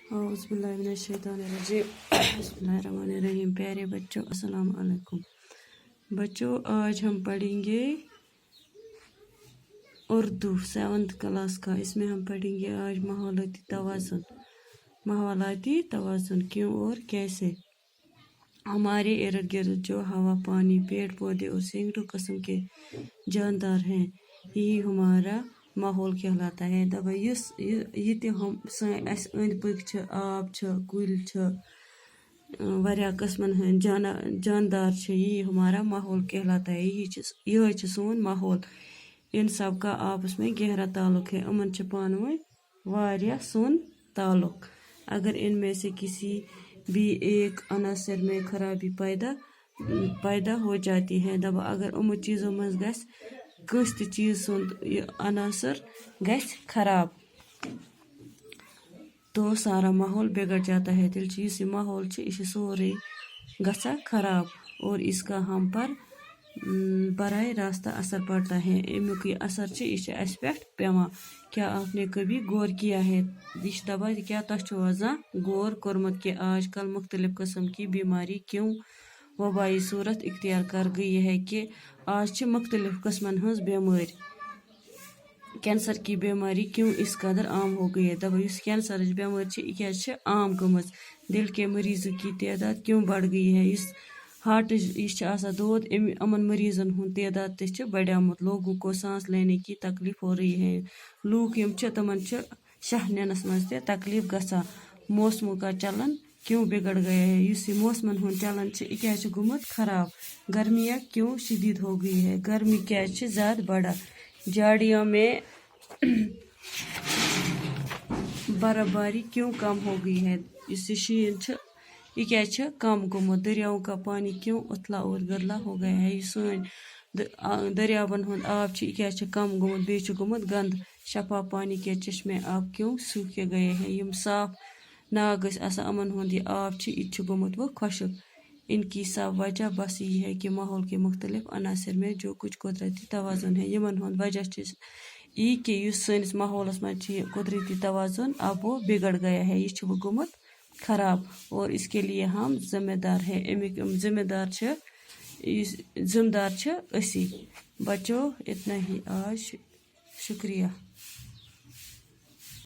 औज़ुबिल्लाहिमिनश्शैतानिर्रजीम बिस्मिल्लाहिर्रहमानिर्रहीम। प्यारे बच्चों, अस्सलाम वालेकुम। बच्चों, आज हम पढ़ेंगे उर्दू 7th क्लास का। इसमें हम पढ़ेंगे आज माहौलाती तवाज़ुन। माहौलाती तवाज़ुन क्यों और कैसे। हमारे इर्द गिर्द जो हवा, पानी, पेड़ पौधे और सैकड़ों किस्म के जानदार हैं, यही हमारा माहौल कहलाता है। दबा ये हम अंद पक आब कुल वारिया किस्मन हंद जानदार, यही हमारा माहौल कहलाता है। यही सोन माहौल। इन सब का आपस में गहरा ताल्लुक है। अमन पान वन वारिया सुन ताल्लुक। अगर इनमें से किसी भी एक अनासर में खराबी पैदा हो जाती है, दबा अगर उम चीज़ों मज गस कस त चीज़ सुन अनासर गस खराब, तो सारा माहौल बिगड़ जाता है। तिल चीज़ माहौल सोरे गसा खराब और इसका हम पर बराह रास्ता असर पड़ता है। अमुक ये असर इस पे पेवान। क्या आपने कभी गौर किया है? दबा क्या तजा गौर कोरमत कि आजकल मुख्तलिफ किस्म की बीमारी क्यों वबाई सूरत इख्तियार कर गई है कि आज मुख्तलिफ किस्मन हज बेमारी। कैंसर की बीमारी क्यों इस कदर आम हो गई है? दबा कैंसर बेमारी यह आम गम। दिल के मरीजों की तादाद क्यों बढ़ गई है? इस हार्ट दौद अमन मरीजन हूँ तादाद त बढ़ियामुत। लोगों को सांस लेने की तकलीफ हो रही है। लूक तमन शाह नस मज तकलीफ गसा। मौसमों का चलन क्यों बिगड़ गया है? इस मौसमन हूँ चलन यह गुमत खराब। गर्मियाँ क्यों शदीद हो गई है? गर्मी क्या ज़्यादा बढ़ा। झाड़ियों में बर्फबारी क्यों कम हो गई है? इस शीन यह कम गुमत। दरियाओं का पानी क्यों उथला और गदला हो गया है? सन दरियावन हूँ आब यह कम गुमत, बे गुमत गंद। शफा पानी के चश्मे आब क्यों सूखे गए हैं? यम साफ नाग अमन हूँ यह आब यह गुमत वो खुशक। इनकी सब वजह बस यही है कि माहौल के मुख्तलिफ अनासर में जो कुछ कुदरती तवाज़ुन है, यमन हूँ वजह यह कि सैनिस माहौलस मज कुदरती तवाज़ुन अब वो बिगड़ गया है, यह गुमत खराब और इसके लिए हम जिम्मेदार हैं। अमिक जिम्मेदार असी। बच्चों, इतना ही आज। शुक्रिया।